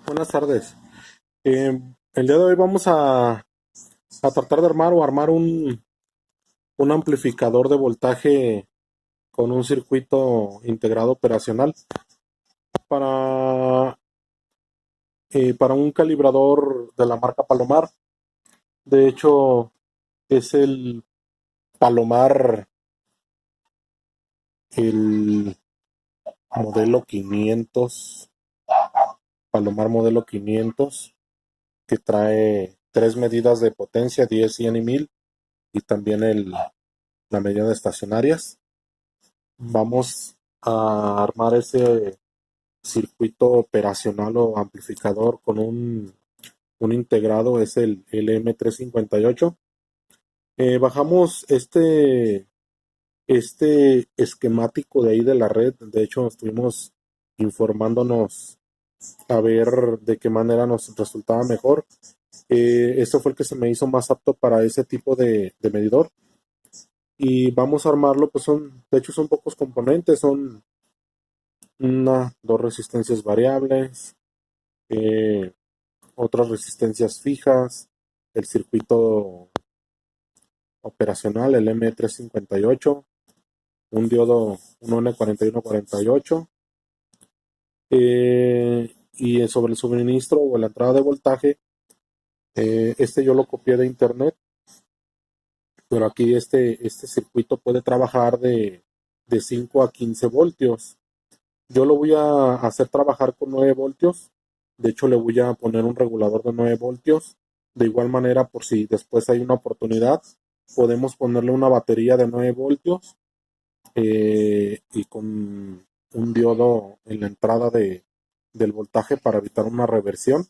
Buenas tardes. El día de hoy vamos a tratar de armar un amplificador de voltaje con un circuito integrado operacional para, para un calibrador de la marca Palomar. De hecho, es el Palomar, el modelo 500, Palomar modelo 500, que trae tres medidas de potencia, 10, 100 y 1000, y también la medida de estacionarias. Vamos a armar ese circuito operacional o amplificador con un integrado, es el LM358. Bajamos este esquemático de ahí de la red. De hecho, estuvimos informándonos a ver de qué manera nos resultaba mejor. Este fue el que se me hizo más apto para ese tipo de medidor. Y vamos a armarlo, pues de hecho son pocos componentes, son dos resistencias variables, eh, otras resistencias fijas, el circuito operacional, el M358, un diodo, un N4148, y sobre el suministro o la entrada de voltaje, este yo lo copié de internet, pero aquí este circuito puede trabajar de 5 a 15 voltios. Yo lo voy a hacer trabajar con 9 voltios. De hecho, le voy a poner un regulador de 9 voltios. De igual manera, por si después hay una oportunidad, podemos ponerle una batería de 9 voltios, y con un diodo en la entrada del voltaje para evitar una reversión.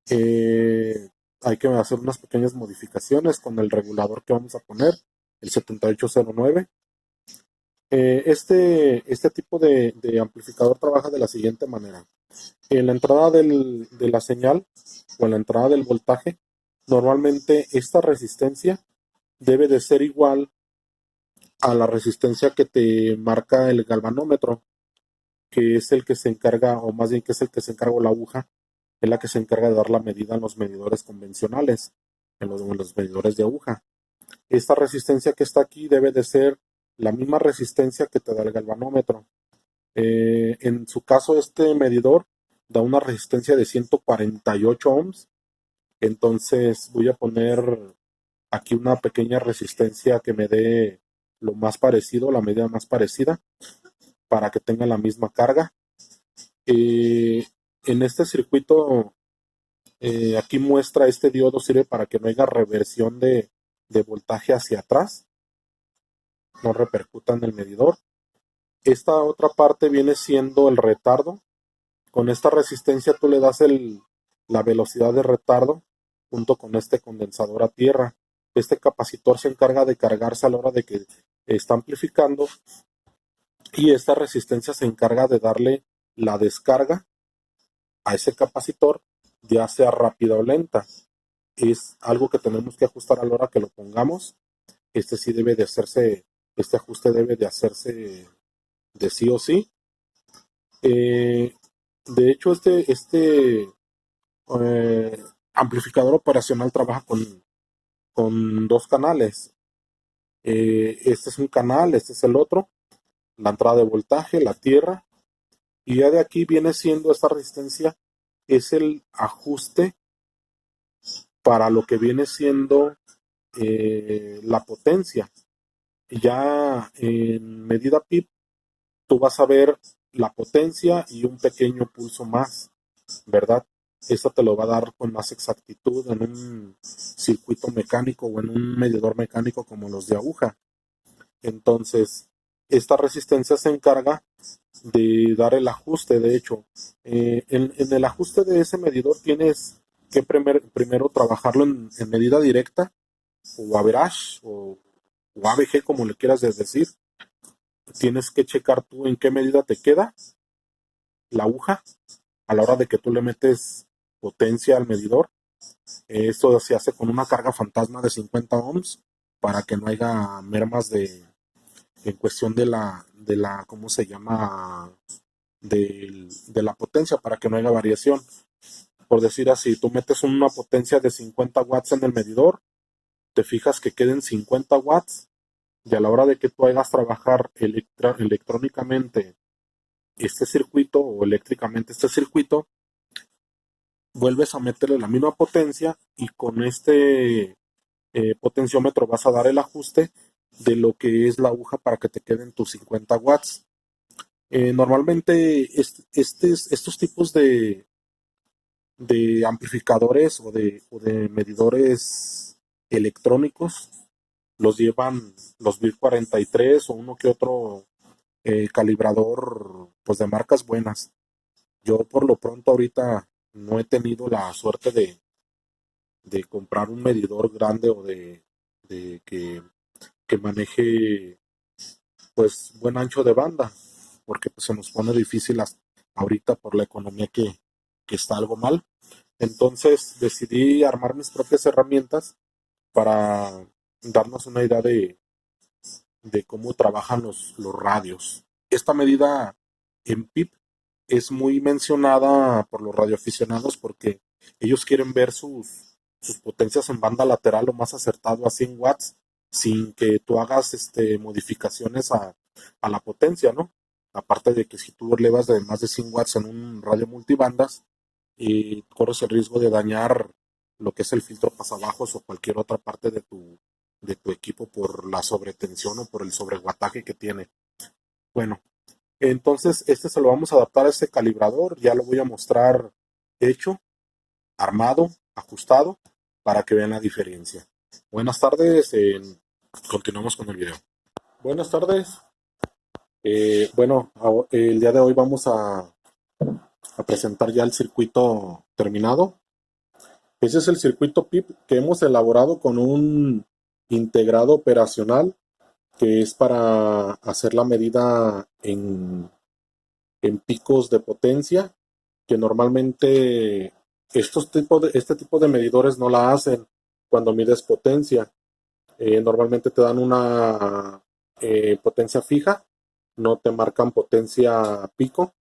Eh, Hay que hacer unas pequeñas modificaciones con el regulador que vamos a poner, el 7809. Este tipo de amplificador trabaja de la siguiente manera. En la entrada de la señal o en la entrada del voltaje, normalmente esta resistencia debe de ser igual a la resistencia que te marca el galvanómetro, que es el que se encarga, o más bien que es el que se encarga, la aguja, es la que se encarga de dar la medida en los medidores convencionales, en los medidores de aguja. Esta resistencia que está aquí debe de ser la misma resistencia que te da el galvanómetro. En su caso, este medidor da una resistencia de 148 ohms. Entonces voy a poner aquí una pequeña resistencia que me dé lo más parecido, la medida más parecida, para que tenga la misma carga. En este circuito, aquí muestra este diodo, sirve para que no haya reversión de voltaje hacia atrás, no repercuta en el medidor. Esta otra parte viene siendo el retardo. Con esta resistencia tú le das la velocidad de retardo junto con este condensador a tierra. Este capacitor se encarga de cargarse a la hora de que está amplificando, y esta resistencia se encarga de darle la descarga a ese capacitor, ya sea rápida o lenta. Es algo que tenemos que ajustar a la hora que lo pongamos. Este sí debe de hacerse, este ajuste debe de hacerse de sí o sí. Eh, de hecho, amplificador operacional trabaja con dos canales. Este es un canal, este es el otro, la entrada de voltaje, la tierra, y ya de aquí viene siendo esta resistencia, es el ajuste para lo que viene siendo la potencia. Ya en medida PIP, tú vas a ver la potencia y un pequeño pulso más, ¿verdad? Esto te lo va a dar con más exactitud en un circuito mecánico o en un medidor mecánico como los de aguja. Entonces, esta resistencia se encarga de dar el ajuste. De hecho, en el ajuste de ese medidor tienes que primero trabajarlo en medida directa, o average, o ABG, como le quieras decir. Tienes que checar tú en qué medida te queda la aguja a la hora de que tú le metes potencia al medidor. Esto se hace con una carga fantasma de 50 ohms para que no haya mermas en cuestión de la, ¿cómo se llama? de la potencia para que no haya variación. Por decir así, tú metes una potencia de 50 watts en el medidor, te fijas que queden 50 watts y a la hora de que tú hagas trabajar electrónicamente este circuito o eléctricamente este circuito, vuelves a meterle la misma potencia y con este potenciómetro vas a dar el ajuste de lo que es la aguja para que te queden tus 50 watts. Normalmente estos tipos de amplificadores o de medidores electrónicos los llevan los 1043 o uno que otro calibrador pues de marcas buenas. Yo por lo pronto ahorita no he tenido la suerte de comprar un medidor grande o de que maneje pues buen ancho de banda, porque pues, se nos pone difícil ahorita por la economía que está algo mal. Entonces decidí armar mis propias herramientas para darnos una idea de cómo trabajan los radios. Esta medida en PIP es muy mencionada por los radioaficionados porque ellos quieren ver sus potencias en banda lateral lo más acertado a 100 watts sin que tú hagas modificaciones a la potencia, ¿no? Aparte de que si tú elevas de más de 100 watts en un radio multibandas, y corres el riesgo de dañar lo que es el filtro pasabajos o cualquier otra parte de tu equipo por la sobretensión o por el sobreguataje que tiene. Bueno, entonces este se lo vamos a adaptar a este calibrador, ya lo voy a mostrar hecho, armado, ajustado, para que vean la diferencia. Buenas tardes, continuamos con el video. Buenas tardes. Bueno, el día de hoy vamos a presentar ya el circuito terminado. Ese es el circuito PIP que hemos elaborado con un integrado operacional que es para hacer la medida en picos de potencia, que normalmente este tipo de medidores no la hacen cuando mides potencia. Normalmente te dan una potencia fija, no te marcan potencia pico.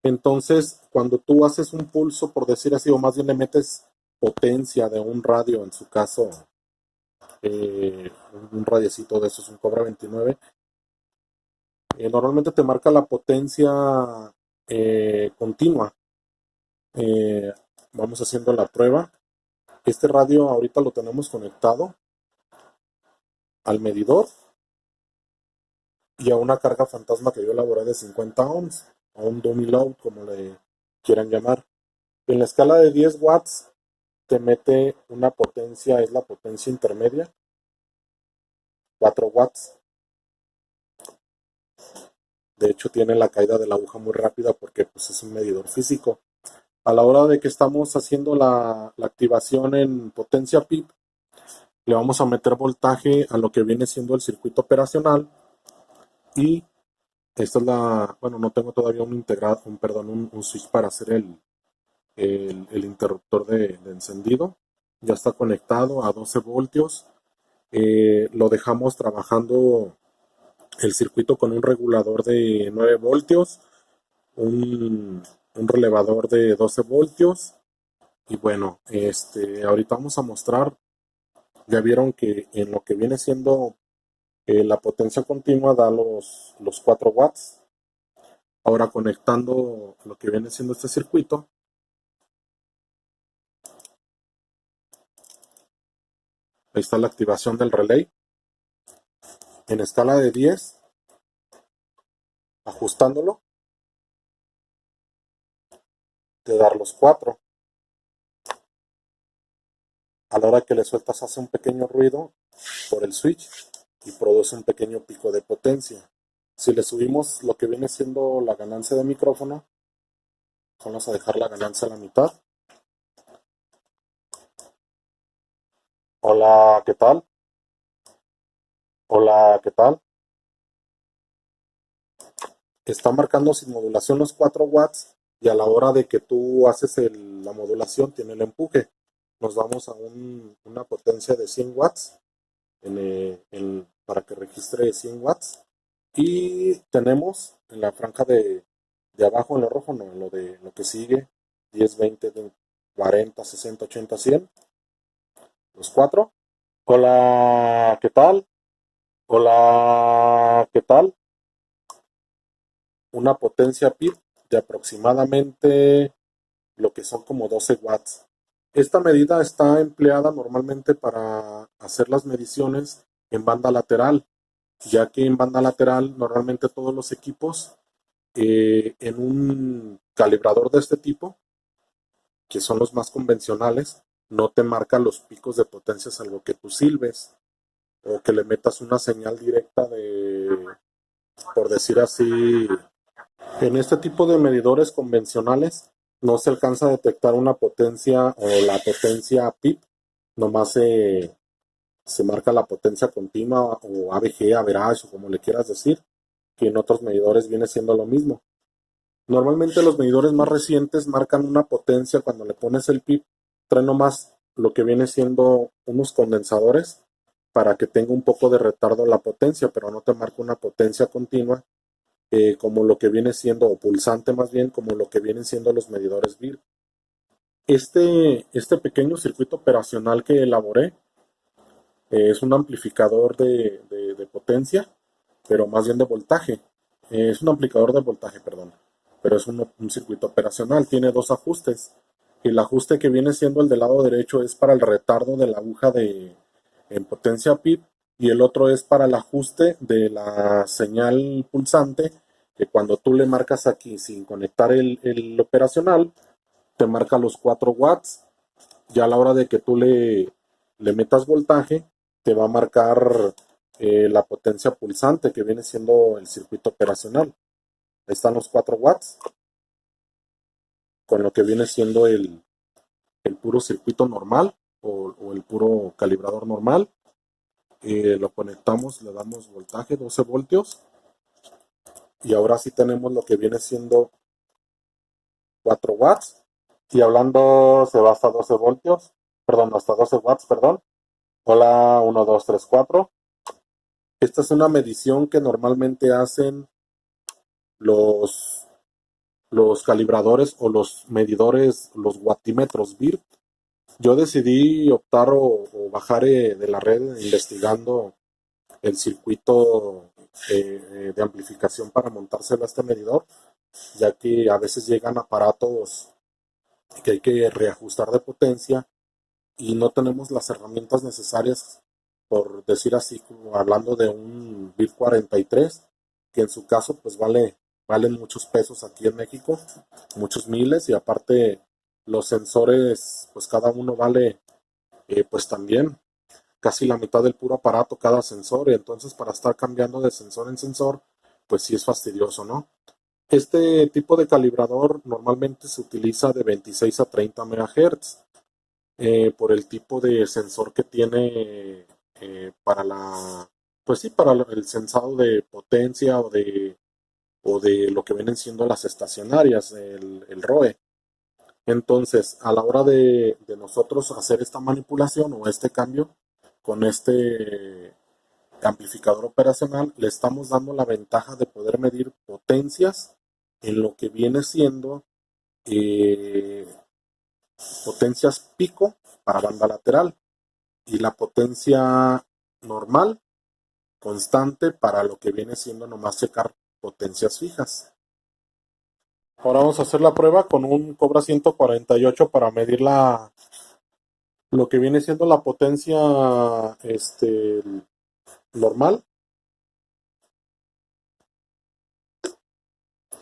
Entonces, cuando tú haces un pulso, por decir así, o más bien le metes potencia de un radio, en su caso, un radiecito de esos, un Cobra 29, normalmente te marca la potencia continua. Eh, Vamos haciendo la prueba. Este radio ahorita lo tenemos conectado al medidor y a una carga fantasma que yo elaboré de 50 ohms, a un dummy load, como le quieran llamar. En la escala de 10 watts te mete una potencia, es la potencia intermedia, 4 watts. De hecho, tiene la caída de la aguja muy rápida porque pues, es un medidor físico. A la hora de que estamos haciendo la activación en potencia PIP, le vamos a meter voltaje a lo que viene siendo el circuito operacional y esta es bueno, no tengo todavía un switch para hacer el interruptor de encendido. Ya está conectado a 12 voltios. Lo dejamos trabajando el circuito con un regulador de 9 voltios, un relevador de 12 voltios. Y bueno, ahorita vamos a mostrar, ya vieron que en lo que viene siendo la potencia continua da los 4 watts. Ahora conectando lo que viene siendo este circuito, ahí está la activación del relay. En escala de 10, ajustándolo, de dar los 4. A la hora que le sueltas hace un pequeño ruido por el switch y produce un pequeño pico de potencia. Si le subimos lo que viene siendo la ganancia de micrófono, vamos a dejar la ganancia a la mitad. Hola, ¿qué tal? Hola, ¿qué tal? Está marcando sin modulación los 4 watts y a la hora de que tú haces la modulación tiene el empuje. Nos vamos a una potencia de 100 watts para que registre 100 watts y tenemos en la franja De abajo en lo rojo, no, lo que sigue, 10, 20, 40, 60, 80, 100, los cuatro. Hola, ¿qué tal? Hola, ¿qué tal? Una potencia PIB de aproximadamente lo que son como 12 watts. Esta medida está empleada normalmente para hacer las mediciones en banda lateral, ya que en banda lateral normalmente todos los equipos en un calibrador de este tipo, que son los más convencionales, no te marca los picos de potencia salvo que tú silbes o que le metas una señal directa de, por decir así, en este tipo de medidores convencionales no se alcanza a detectar una potencia o la potencia PIP, nomás se marca la potencia continua o ABG, average o como le quieras decir, que en otros medidores viene siendo lo mismo. Normalmente los medidores más recientes marcan una potencia cuando le pones el PIP, trae nomás lo que viene siendo unos condensadores para que tenga un poco de retardo la potencia, pero no te marca una potencia continua como lo que viene siendo, o pulsante más bien, como lo que vienen siendo los medidores BIR. Este pequeño circuito operacional que elaboré es un amplificador de potencia, pero más bien de voltaje. Es un amplificador de voltaje, perdón, pero es un circuito operacional. Tiene dos ajustes. El ajuste que viene siendo el del lado derecho es para el retardo de la aguja en potencia PIP y el otro es para el ajuste de la señal pulsante que cuando tú le marcas aquí sin conectar el operacional, te marca los 4 watts. Ya a la hora de que tú le metas voltaje, te va a marcar la potencia pulsante que viene siendo el circuito operacional. Ahí están los 4 watts con lo que viene siendo el puro circuito normal o el puro calibrador normal. Lo conectamos, le damos voltaje 12 voltios y ahora sí tenemos lo que viene siendo 4 watts y hablando se va hasta 12 voltios, perdón, hasta 12 watts, perdón. Hola, 1, 2, 3, 4. Esta es una medición que normalmente hacen los, los calibradores o los medidores, los wattímetros BIR. Yo decidí optar bajar de la red investigando el circuito de amplificación para montárselo a este medidor, ya que a veces llegan aparatos que hay que reajustar de potencia y no tenemos las herramientas necesarias, por decir así, como hablando de un BIR 43, que en su caso pues valen muchos pesos aquí en México, muchos miles, y aparte los sensores pues cada uno vale pues también casi la mitad del puro aparato cada sensor, y entonces para estar cambiando de sensor en sensor pues sí es fastidioso, ¿no? Este tipo de calibrador normalmente se utiliza de 26 a 30 MHz por el tipo de sensor que tiene para pues sí, para el sensado de potencia o de lo que vienen siendo las estacionarias, el ROE. Entonces, a la hora de nosotros hacer esta manipulación o este cambio con este amplificador operacional, le estamos dando la ventaja de poder medir potencias en lo que viene siendo eh, potencias pico para banda lateral y la potencia normal constante para lo que viene siendo nomás checar potencias fijas. Ahora vamos a hacer la prueba con un Cobra 148 para medir lo que viene siendo la potencia normal,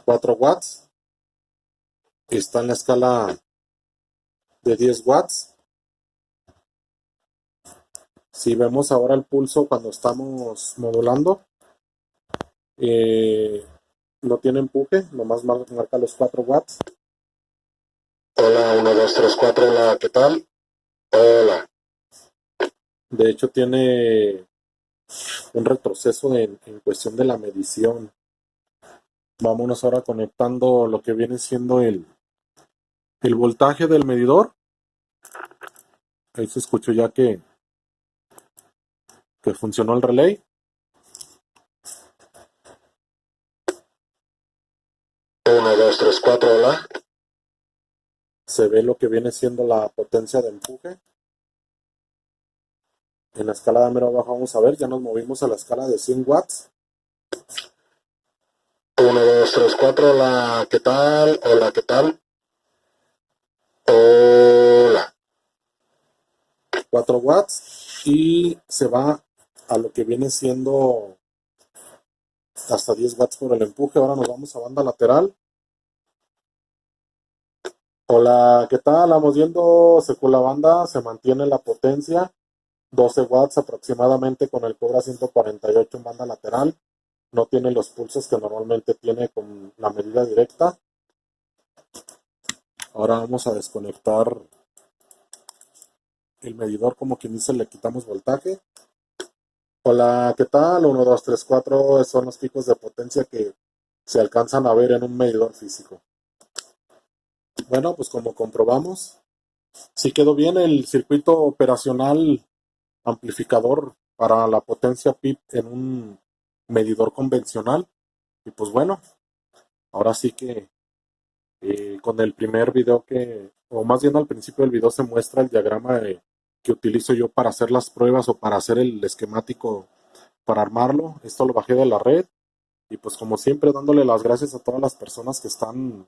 4 watts. Está en la escala de 10 watts. Si vemos ahora el pulso cuando estamos modulando, eh, no tiene empuje, nomás marca los 4 watts. Hola, 1, 2, 3, 4, hola, ¿qué tal? Hola. De hecho, tiene un retroceso en cuestión de la medición. Vámonos ahora conectando lo que viene siendo el voltaje del medidor. Ahí se escuchó ya que funcionó el relay. 2, 3, 4, hola. Se ve lo que viene siendo la potencia de empuje. En la escala de mero abajo vamos a ver, ya nos movimos a la escala de 100 watts. 1, 2, 3, 4, hola, ¿qué tal? Hola, ¿qué tal? Hola. 4 watts y se va a lo que viene siendo hasta 10 watts por el empuje. Ahora nos vamos a banda lateral. Hola, ¿qué tal? Vamos viendo, la banda, se mantiene la potencia, 12 watts aproximadamente con el Cobra 148 en banda lateral. No tiene los pulsos que normalmente tiene con la medida directa. Ahora vamos a desconectar el medidor, como quien dice, le quitamos voltaje. Hola, ¿qué tal? 1, 2, 3, 4 son los picos de potencia que se alcanzan a ver en un medidor físico. Bueno, pues como comprobamos, sí quedó bien el circuito operacional amplificador para la potencia PIP en un medidor convencional. Y pues bueno, ahora sí que con el primer video o más bien al principio del video se muestra el diagrama que utilizo yo para hacer las pruebas o para hacer el esquemático para armarlo. Esto lo bajé de la red y pues como siempre dándole las gracias a todas las personas que están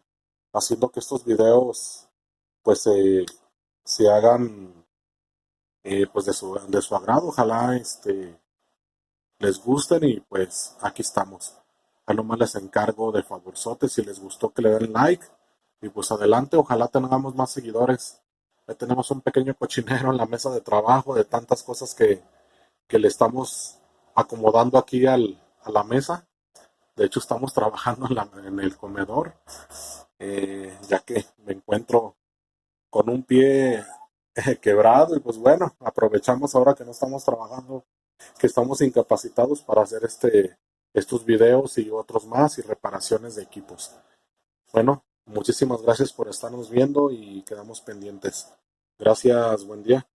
haciendo que estos videos pues se hagan pues de su agrado. Ojalá les gusten y pues aquí estamos. A nomás les encargo de favorzote, si les gustó que le den like y pues adelante, ojalá tengamos más seguidores. Ya tenemos un pequeño cochinero en la mesa de trabajo de tantas cosas que le estamos acomodando aquí a la mesa. De hecho estamos trabajando en el comedor, ya que me encuentro con un pie quebrado y pues bueno, aprovechamos ahora que no estamos trabajando, que estamos incapacitados para hacer estos videos y otros más y reparaciones de equipos. Bueno, muchísimas gracias por estarnos viendo y quedamos pendientes. Gracias, buen día.